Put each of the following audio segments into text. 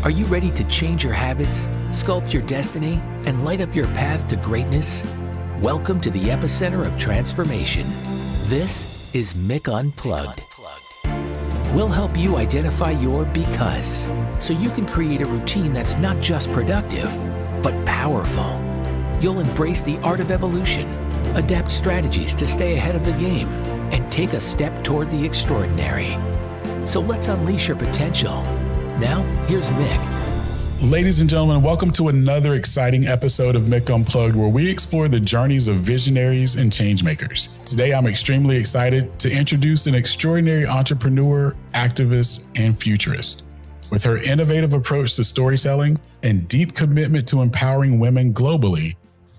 Are you ready to change your habits, sculpt your destiny, and light up your path to greatness? Welcome to the epicenter of transformation. This is Mick Unplugged. We'll help you identify your because, so you can create a routine that's not just productive, but powerful. You'll embrace the art of evolution, adapt strategies to stay ahead of the game, and take a step toward the extraordinary. So let's unleash your potential. Now, here's Mick. Ladies and gentlemen, welcome to another exciting episode of Mick Unplugged, where we explore the journeys of visionaries and changemakers. Today, I'm extremely excited to introduce an extraordinary entrepreneur, activist, and futurist. With her innovative approach to storytelling and deep commitment to empowering women globally,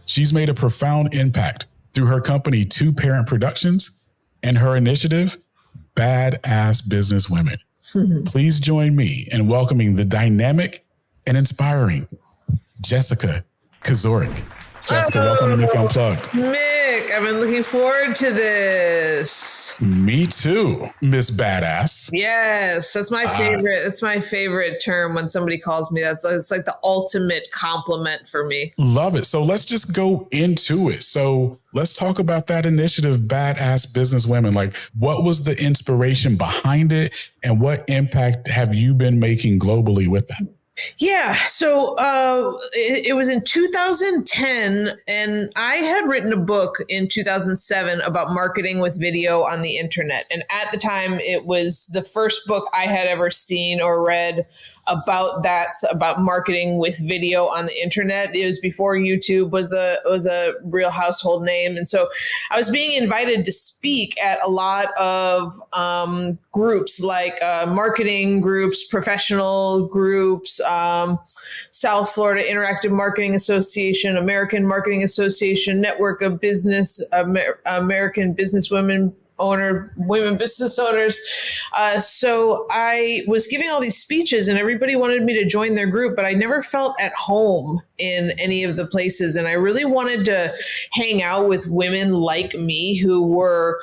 she's made a profound impact through her company, Two Parrot Productions, and her initiative, Badass Business Women. Please join me in welcoming the dynamic and inspiring Jessica Kizorek. Jessica, welcome to Mick Unplugged. Mick, I've been looking forward to this. Me too, Miss Badass. Yes, that's my favorite. That's my favorite term when somebody calls me that. It's like the ultimate compliment for me. Love it. So let's just go into it. So let's talk about that initiative, Badass Business Women. Like, what was the inspiration behind it, and what impact have you been making globally with that? Yeah. So it was in 2010, and I had written a book in 2007 about marketing with video on the internet. And at the time, it was the first book I had ever seen or read about marketing with video on the internet. It was before YouTube was a real household name. And so I was being invited to speak at a lot of groups, like marketing groups, professional groups, South Florida Interactive Marketing Association, American Marketing Association, Network of Business, American Businesswomen, women business owners. So I was giving all these speeches and everybody wanted me to join their group, but I never felt at home in any of the places. And I really wanted to hang out with women like me who were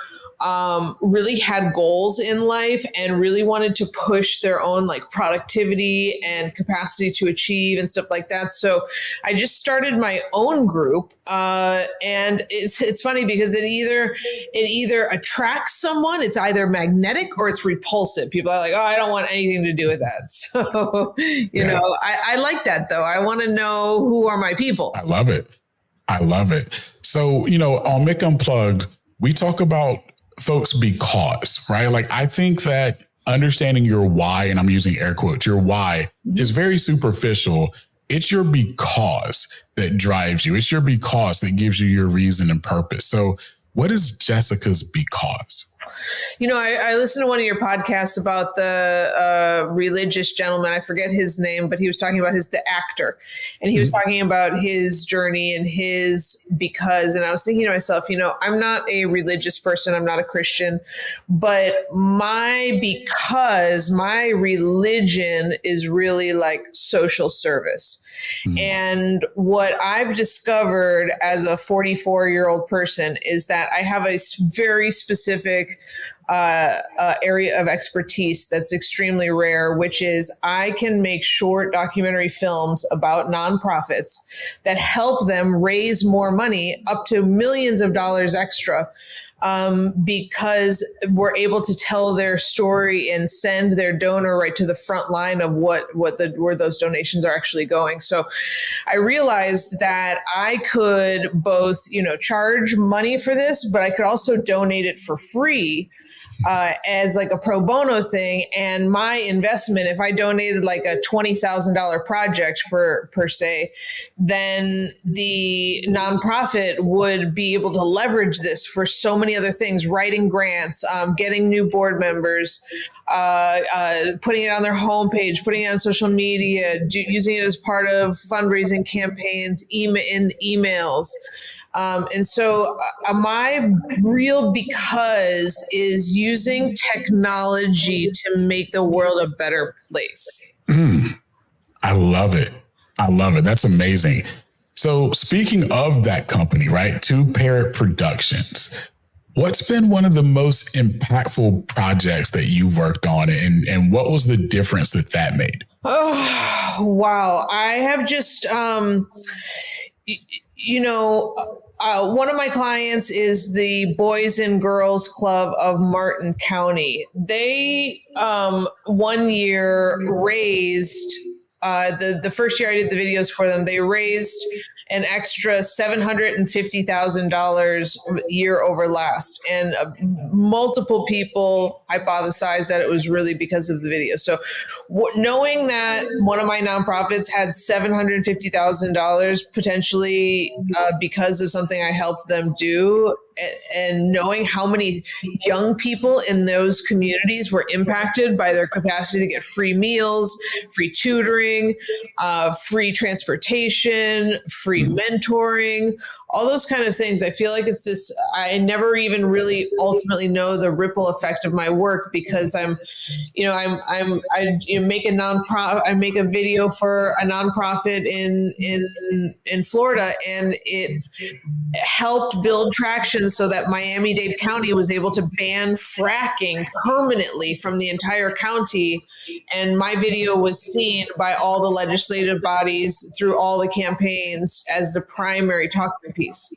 really had goals in life and really wanted to push their own like productivity and capacity to achieve and stuff like that. So I just started my own group. And it's funny because it either attracts someone, it's either magnetic or it's repulsive. People are like, oh, I don't want anything to do with that. So, you know, I like that though. I want to know who are my people. I love it. I love it. So, you know, on Mick Unplugged, we talk about folks because, right? Like, I think that understanding your why, and I'm using air quotes, your why is very superficial. It's your because that drives you. It's your because that gives you your reason and purpose. So what is Jessica's because? You know, I listened to one of your podcasts about the religious gentleman. I forget his name, but he was talking about the actor, and he was talking about his journey and his because. And I was thinking to myself, you know, I'm not a religious person. I'm not a Christian, but my religion is really like social service. And what I've discovered as a 44-year-old person is that I have a very specific area of expertise that's extremely rare, which is I can make short documentary films about nonprofits that help them raise more money, up to millions of dollars extra. Because we're able to tell their story and send their donor right to the front line of where those donations are actually going. So I realized that I could both, you know, charge money for this, but I could also donate it for free. As like a pro bono thing. And my investment, if I donated like a $20,000 project per se, then the nonprofit would be able to leverage this for so many other things, writing grants, getting new board members, putting it on their homepage, putting it on social media, using it as part of fundraising campaigns, emails. And so my real because is using technology to make the world a better place. I love it. I love it. That's amazing. So speaking of that company, right? Two Parrot Productions. What's been one of the most impactful projects that you've worked on, and what was the difference that made? Oh, wow. I have just, one of my clients is the Boys and Girls Club of Martin County. They, one year raised, the first year I did the videos for them, they raised an extra $750,000 year over last. And multiple people hypothesized that it was really because of the video. So knowing that one of my nonprofits had $750,000 potentially because of something I helped them do, and knowing how many young people in those communities were impacted by their capacity to get free meals, free tutoring, free transportation, free mentoring, all those kind of things. I feel like it's this, I never even really ultimately know the ripple effect of my work, because I make a nonprofit, I make a video for a nonprofit in Florida, and it helped build traction so that Miami-Dade County was able to ban fracking permanently from the entire county. And my video was seen by all the legislative bodies through all the campaigns as the primary talking piece.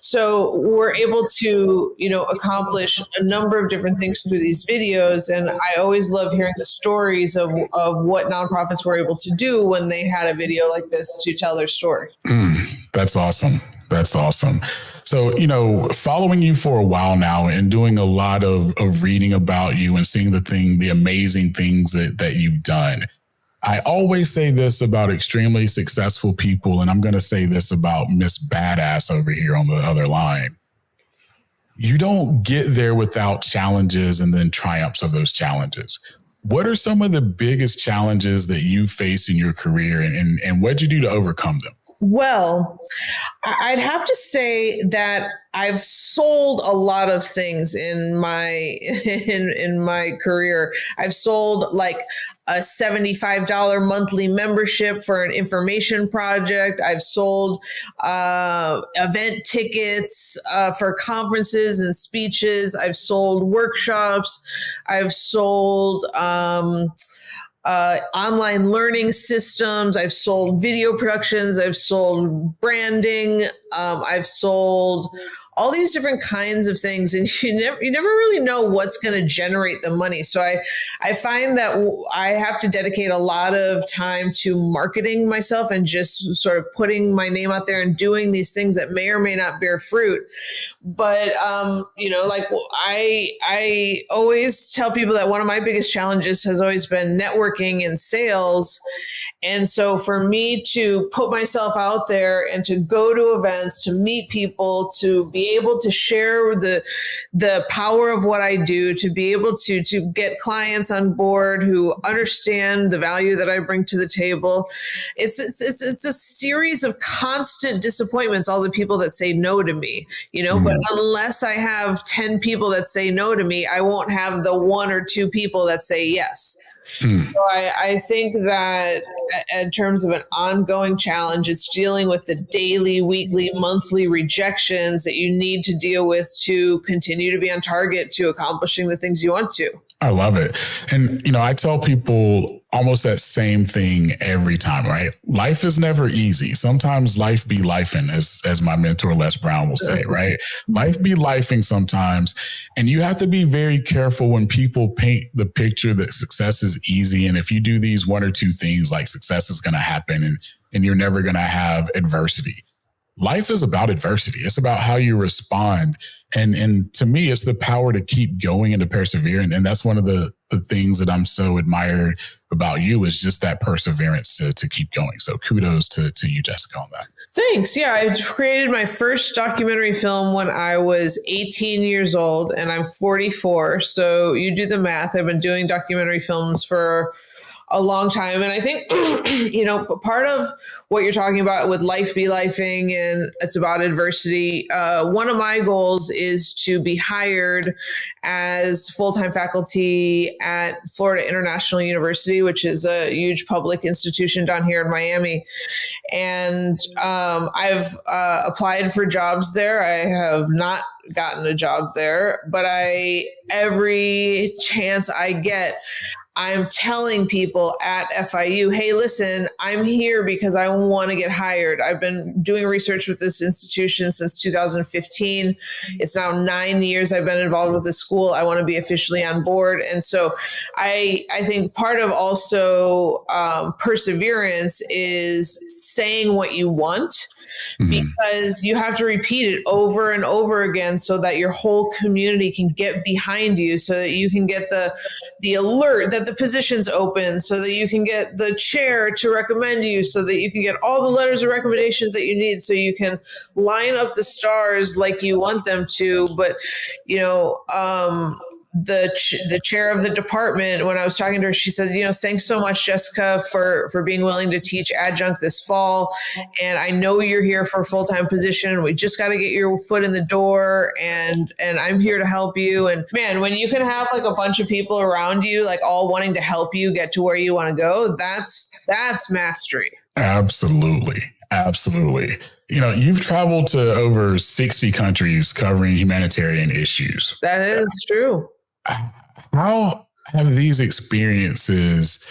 So we're able to, accomplish a number of different things through these videos. And I always love hearing the stories of what nonprofits were able to do when they had a video like this to tell their story. That's awesome. That's awesome. So, following you for a while now and doing a lot of reading about you and seeing the amazing things that you've done. I always say this about extremely successful people, and I'm going to say this about Miss Badass over here on the other line. You don't get there without challenges and then triumphs of those challenges. What are some of the biggest challenges that you face in your career, and what'd you do to overcome them? Well, I'd have to say that I've sold a lot of things in my career. I've sold like a $75 monthly membership for an information project. I've sold event tickets for conferences and speeches. I've sold workshops. I've sold online learning systems. I've sold video productions. I've sold branding. I've sold all these different kinds of things, and you never really know what's going to generate the money. So I find that I have to dedicate a lot of time to marketing myself and just sort of putting my name out there and doing these things that may or may not bear fruit. But, I always tell people that one of my biggest challenges has always been networking and sales. And so for me to put myself out there and to go to events, to meet people, to be able to share the power of what I do, to be able to get clients on board who understand the value that I bring to the table, it's a series of constant disappointments, all the people that say no to me, but unless I have 10 people that say no to me, I won't have the 1 or 2 people that say yes. So I think that in terms of an ongoing challenge, it's dealing with the daily, weekly, monthly rejections that you need to deal with to continue to be on target to accomplishing the things you want to. I love it. And, I tell people almost that same thing every time, right? Life is never easy. Sometimes life be lifing, as my mentor, Les Brown, will say, right? Life be lifing sometimes. And you have to be very careful when people paint the picture that success is easy. And if you do these 1 or 2 things, like success is going to happen and you're never going to have adversity. Life is about adversity. It's about how you respond. And to me, it's the power to keep going and to persevere. And that's one of the things that I'm so admired about you, is just that perseverance to keep going. So kudos to you, Jessica, on that. Thanks. Yeah, I created my first documentary film when I was 18 years old, and I'm 44. So you do the math. I've been doing documentary films for a long time. And I think, part of what you're talking about with Life Be Lifing and it's about adversity. One of my goals is to be hired as full-time faculty at Florida International University, which is a huge public institution down here in Miami. And I've applied for jobs there. I have not gotten a job there, but every chance I get, I'm telling people at FIU, hey, listen, I'm here because I want to get hired. I've been doing research with this institution since 2015. It's now 9 years I've been involved with the school. I want to be officially on board. And so I think part of also perseverance is saying what you want. Because you have to repeat it over and over again so that your whole community can get behind you, so that you can get the alert that the position's open, so that you can get the chair to recommend you, so that you can get all the letters of recommendations that you need, so you can line up the stars like you want them to. But, the chair of the department, when I was talking to her, she said, thanks so much, Jessica, for being willing to teach adjunct this fall. And I know you're here for a full-time position. We just got to get your foot in the door, and I'm here to help you. And man, when you can have like a bunch of people around you, like all wanting to help you get to where you want to go, that's mastery. Absolutely. Absolutely. You've traveled to over 60 countries covering humanitarian issues. That is true. How have these experiences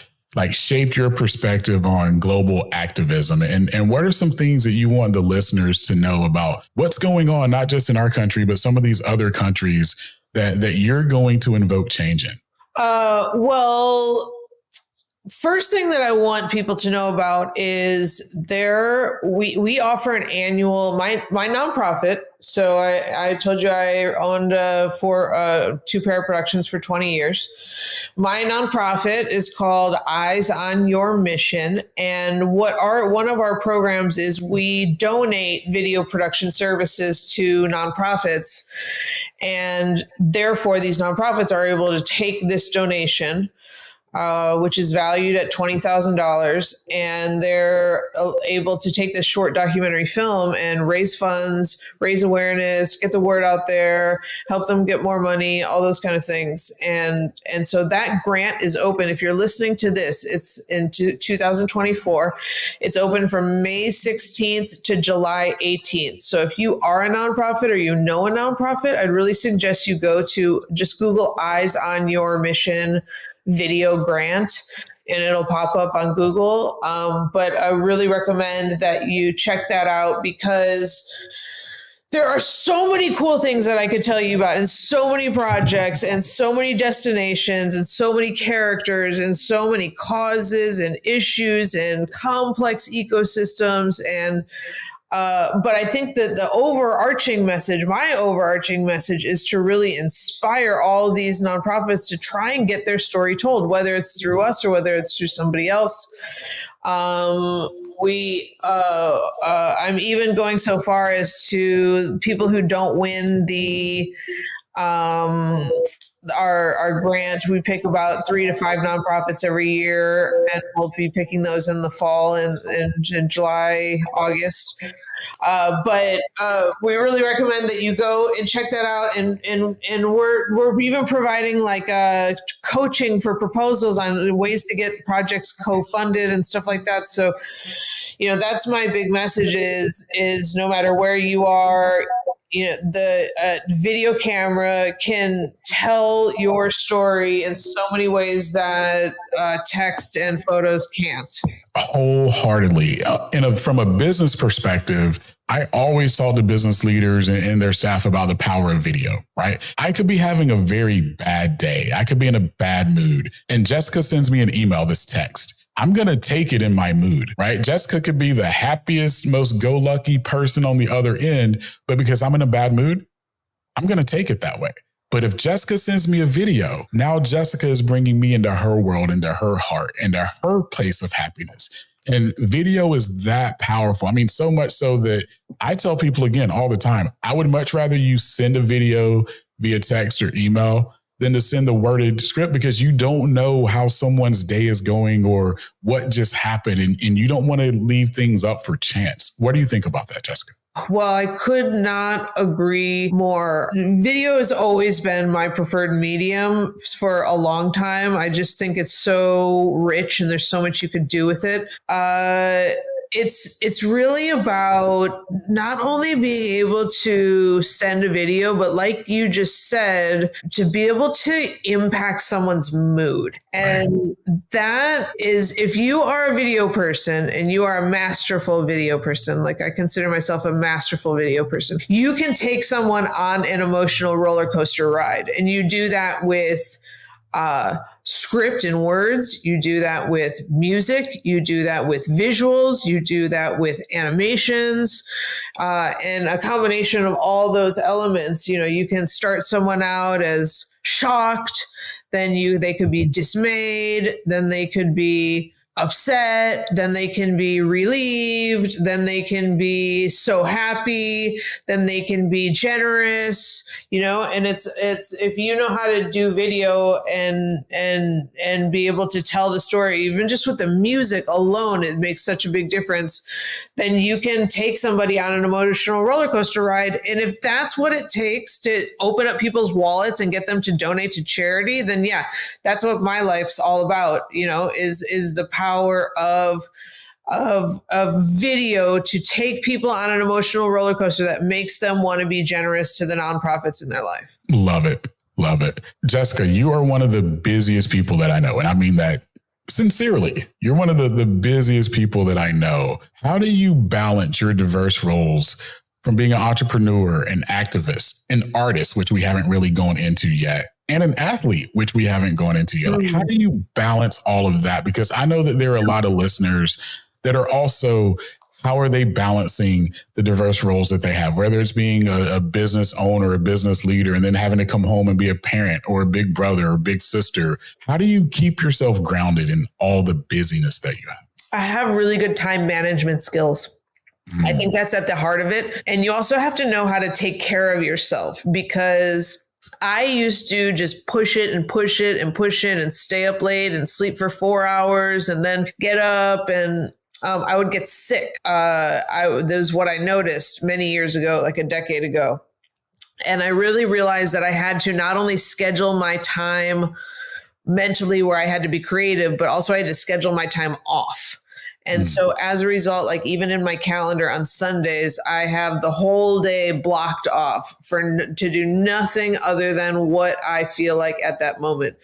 shaped your perspective on global activism? And what are some things that you want the listeners to know about what's going on, not just in our country, but some of these other countries that you're going to invoke change in? Well, first thing that I want people to know about is we offer an annual, my nonprofit. So I told you I owned Two Parrot Productions for 20 years. My nonprofit is called Eyes on Your Mission. And one of our programs is we donate video production services to nonprofits. And therefore, these nonprofits are able to take this donation, which is valued at $20,000. And they're able to take this short documentary film and raise funds, raise awareness, get the word out there, help them get more money, all those kind of things. And so that grant is open. If you're listening to this, it's in 2024. It's open from May 16th to July 18th. So if you are a nonprofit or a nonprofit, I'd really suggest you go to just Google Eyes on Your Mission video grant, and it'll pop up on Google. But I really recommend that you check that out, because there are so many cool things that I could tell you about, and so many projects and so many destinations and so many characters and so many causes and issues and complex ecosystems. But I think that my overarching message is to really inspire all these nonprofits to try and get their story told, whether it's through us or whether it's through somebody else. I'm even going so far as to people who don't win our grant. We pick about 3 to 5 nonprofits every year, and we'll be picking those in the fall and in July, August. But we really recommend that you go and check that out. And we're even providing coaching for proposals on ways to get projects co-funded and stuff like that. So, that's my big message is no matter where you are, the video camera can tell your story in so many ways that text and photos can't. Wholeheartedly. From a business perspective, I always talk to business leaders and their staff about the power of video, right? I could be having a very bad day. I could be in a bad mood. And Jessica sends me an email, this text. I'm going to take it in my mood, right? Jessica could be the happiest, most go-lucky person on the other end, but because I'm in a bad mood, I'm going to take it that way. But if Jessica sends me a video, now Jessica is bringing me into her world, into her heart, into her place of happiness. And video is that powerful. I mean, so much so that I tell people again all the time, I would much rather you send a video via text or email than to send the worded script because you don't know how someone's day is going or what just happened. And you don't want to leave things up for chance. What do you think about that, Jessica? Well, I could not agree more. Video has always been my preferred medium for a long time. I just think it's so rich and there's so much you could do with it. It's really about not only being able to send a video, but like you just said, to be able to impact someone's mood. And that is, if you are a video person and you are a masterful video person, like I consider myself a masterful video person, you can take someone on an emotional roller coaster ride. And you do that with script and words. You do that with music. You do that with visuals. You do that with animations, and a combination of all those elements. You know, you can start someone out as shocked, then they could be dismayed, then they could be upset, then they can be relieved, then they can be so happy, then they can be generous, you know. And it's if you know how to do video and be able to tell the story, even just with the music alone, it makes such a big difference. Then you can take somebody on an emotional roller coaster ride. And if that's what it takes to open up people's wallets and get them to donate to charity, then yeah, that's what my life's all about, you know, is the power of video to take people on an emotional roller coaster that makes them want to be generous to the nonprofits in their life. Love it. Love it. Jessica, you are one of the busiest people that I know. And I mean that sincerely. You're one of the busiest people that I know. How do you balance your diverse roles from being an entrepreneur, an activist, an artist, which we haven't really gone into yet, and an athlete, which we haven't gone into yet? Like, how do you balance all of that? Because I know that there are a lot of listeners that are also, how are they balancing the diverse roles that they have, whether it's being a business owner, a business leader, and then having to come home and be a parent or a big brother or big sister? How do you keep yourself grounded in all the busyness that you have? I have really good time management skills. I think that's at the heart of it. And you also have to know how to take care of yourself, because I used to just push it and push it and push it and stay up late and sleep for 4 hours and then get up, and I would get sick. That was what I noticed many years ago, like a decade ago. And I really realized that I had to not only schedule my time mentally where I had to be creative, but also I had to schedule my time off. And so as a result, like even in my calendar on Sundays, I have the whole day blocked off to do nothing other than what I feel like at that moment.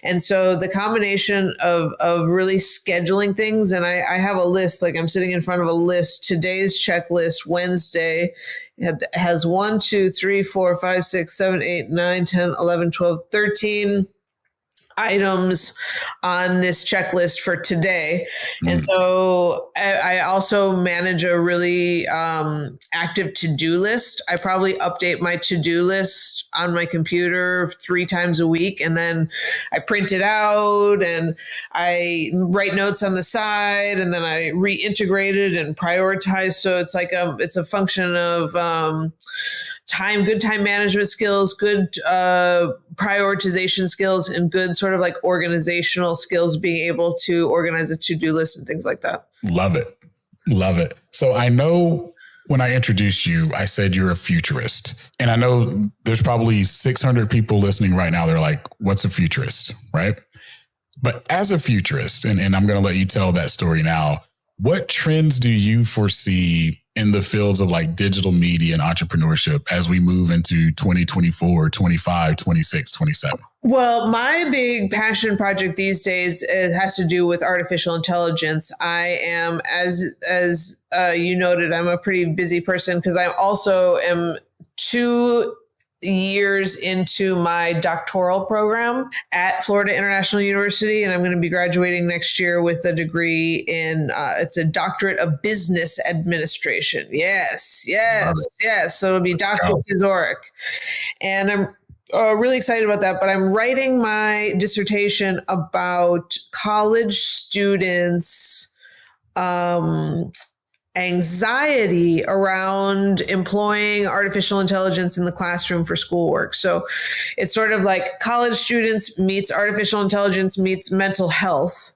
And so the combination of really scheduling things, and I have a list, like I'm sitting in front of a list. Today's checklist, Wednesday, has 1, 2, 3, 4, 5, 6, 7, 8, 9, 10, 11, 12, 13 items on this checklist for today. And so I also manage a really active to-do list. I probably update my to-do list on my computer 3 times a week, and then I print it out and I write notes on the side, and then I reintegrate it and prioritize. So it's like it's a function of good time management skills, good prioritization skills, and good sort of like organizational skills, being able to organize a to-do list and things like that. Love it. Love it. So I know when I introduced you, I said you're a futurist. And I know there's probably 600 people listening right now. They're like, what's a futurist? Right. But as a futurist, and I'm going to let you tell that story now, what trends do you foresee in the fields of like digital media and entrepreneurship as we move into 2024, 25, 26, 27? Well, my big passion project these days has to do with artificial intelligence. I am, as you noted, I'm a pretty busy person because I also am 2 years into my doctoral program at Florida International University, and I'm going to be graduating next year with a degree in it's a doctorate of business administration. Yes. So it'll be Dr. Kizorek, and I'm really excited about that. But I'm writing my dissertation about college students anxiety around employing artificial intelligence in the classroom for schoolwork. So it's sort of like college students meets artificial intelligence meets mental health.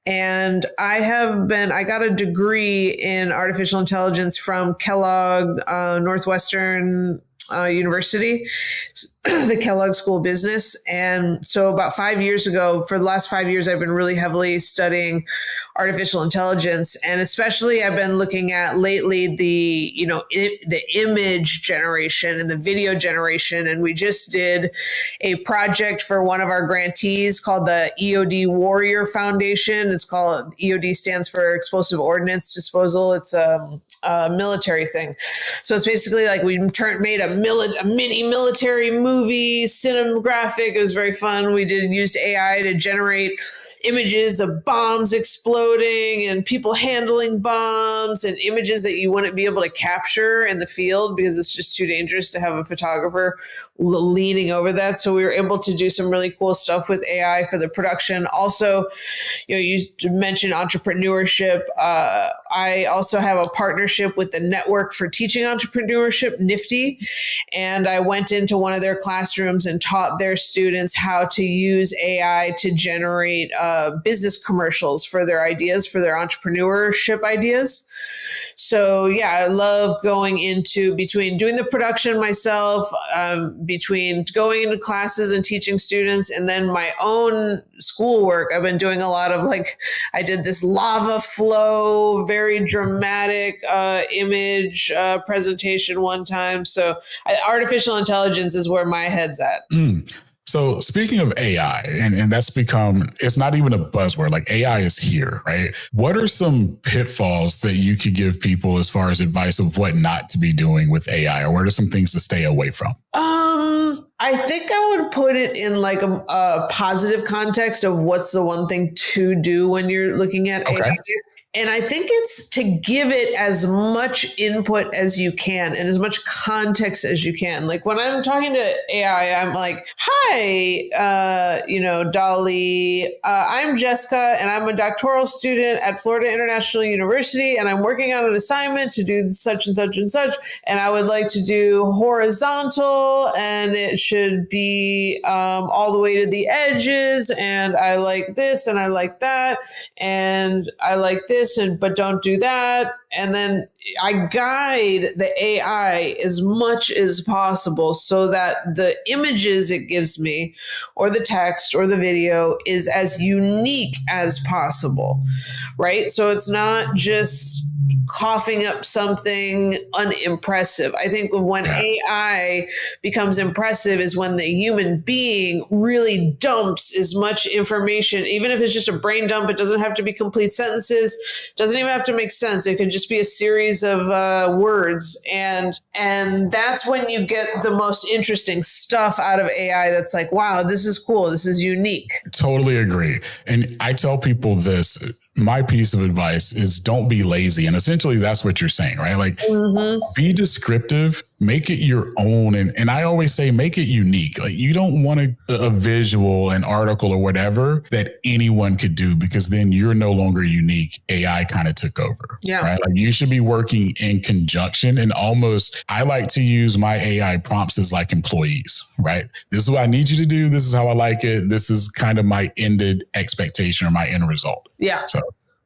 And I got a degree in artificial intelligence from Kellogg, Northwestern University, the Kellogg School of Business. And so about 5 years ago, for the last 5 years, I've been really heavily studying artificial intelligence. And especially I've been looking at lately the image generation and the video generation. And we just did a project for one of our grantees called the EOD Warrior Foundation. It's called, EOD stands for Explosive Ordnance Disposal. It's a military thing. So it's basically like we made a mini military movie, cinematographic. It was very fun. We used AI to generate images of bombs exploding and people handling bombs and images that you wouldn't be able to capture in the field because it's just too dangerous to have a photographer leaning over that. So we were able to do some really cool stuff with AI for the production. Also, you mentioned entrepreneurship. I also have a partnership with the Network for Teaching Entrepreneurship, NIFTY. And I went into one of their classrooms and taught their students how to use AI to generate business commercials for their ideas, for their entrepreneurship ideas. So yeah, I love going between doing the production myself, between going into classes and teaching students, and then my own schoolwork. I've been doing a lot of I did this lava flow, very dramatic image presentation one time. So artificial intelligence is where my head's at. So speaking of AI, and that's become, it's not even a buzzword, like AI is here, right? What are some pitfalls that you could give people as far as advice of what not to be doing with AI, or what are some things to stay away from? I think I would put it in a positive context of what's the one thing to do when you're looking at AI. And I think it's to give it as much input as you can and as much context as you can. Like when I'm talking to AI, I'm like, hi, Dolly, I'm Jessica and I'm a doctoral student at Florida International University. And I'm working on an assignment to do such and such and such. And I would like to do horizontal and it should be all the way to the edges. And I like this and I like that. And I like this. But don't do that. And then I guide the AI as much as possible so that the images it gives me or the text or the video is as unique as possible, right? So it's not just coughing up something unimpressive. I think when AI becomes impressive is when the human being really dumps as much information, even if it's just a brain dump. It doesn't have to be complete sentences, doesn't even have to make sense. It could just be a series of words. And that's when you get the most interesting stuff out of AI that's like, wow, this is cool. This is unique. Totally agree. And I tell people this, my piece of advice is don't be lazy. And essentially that's what you're saying, right? Like be descriptive, make it your own. And I always say, make it unique. Like you don't want a visual, an article or whatever that anyone could do, because then you're no longer unique. AI kind of took over. Yeah. Right. Like you should be working in conjunction, and almost, I like to use my AI prompts as like employees, right? This is what I need you to do. This is how I like it. This is kind of my ended expectation or my end result. Yeah. So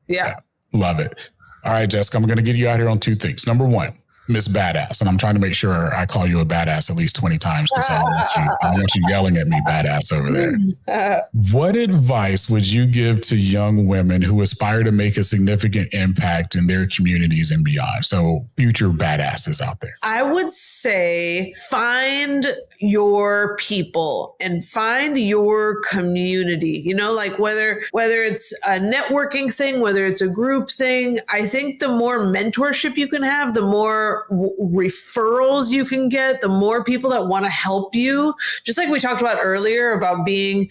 yeah, love it. All right, Jessica, I'm going to get you out here on two things. Number one, Miss Badass. And I'm trying to make sure I call you a badass at least 20 times because I want you yelling at me badass over there. What advice would you give to young women who aspire to make a significant impact in their communities and beyond? So future badasses out there. I would say find your people and find your community, like whether it's a networking thing, whether it's a group thing. I think the more mentorship you can have, the more referrals you can get, the more people that want to help you. Just like we talked about earlier about being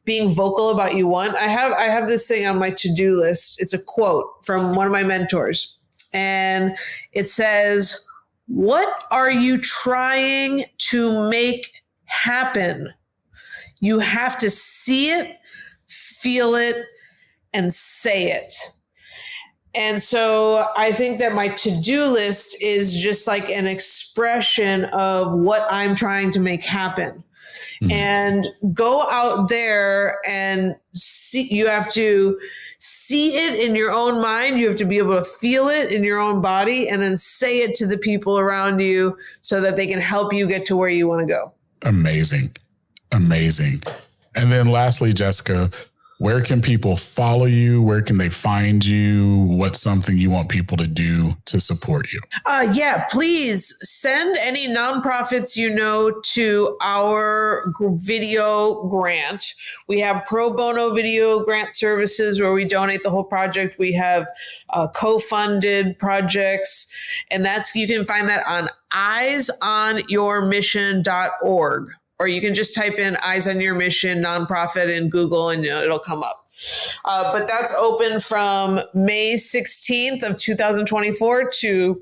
vocal about you want. I have this thing on my to-do list. It's a quote from one of my mentors, and it says, "What are you trying to make happen? You have to see it, feel it, and say it." And so I think that my to-do list is just like an expression of what I'm trying to make happen. And go out there and see. You have to see it in your own mind. You have to be able to feel it in your own body, and then say it to the people around you so that they can help you get to where you want to go. Amazing. Amazing. And then lastly, Jessica, where can people follow you? Where can they find you? What's something you want people to do to support you? Please send any nonprofits you know to our video grant. We have pro bono video grant services where we donate the whole project. We have co-funded projects, and you can find that on eyesonyourmission.org. Or you can just type in Eyes on Your Mission nonprofit in Google and it'll come up. But that's open from May 16th of 2024 to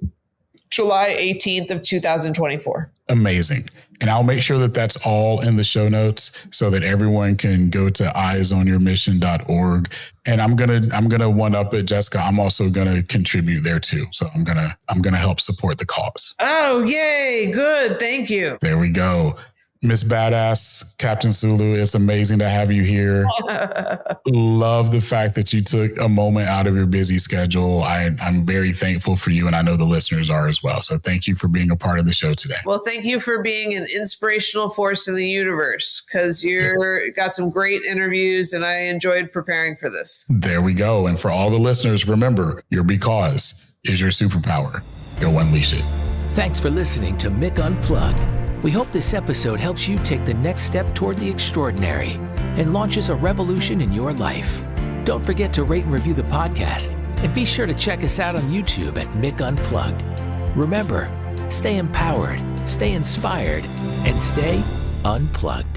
July 18th of 2024. Amazing. And I'll make sure that that's all in the show notes so that everyone can go to eyesonyourmission.org. And I'm gonna one up it, Jessica. I'm also gonna contribute there too. So I'm gonna help support the cause. Oh, yay. Good. Thank you. There we go. Miss Badass, Captain Sulu, it's amazing to have you here. Love the fact that you took a moment out of your busy schedule. I'm very thankful for you, and I know the listeners are as well. So thank you for being a part of the show today. Well, thank you for being an inspirational force in the universe, because you're got some great interviews, and I enjoyed preparing for this. There we go. And for all the listeners, remember, your because is your superpower. Go unleash it. Thanks for listening to Mick Unplugged. We hope this episode helps you take the next step toward the extraordinary and launches a revolution in your life. Don't forget to rate and review the podcast, and be sure to check us out on YouTube at Mick Unplugged. Remember, stay empowered, stay inspired, and stay unplugged.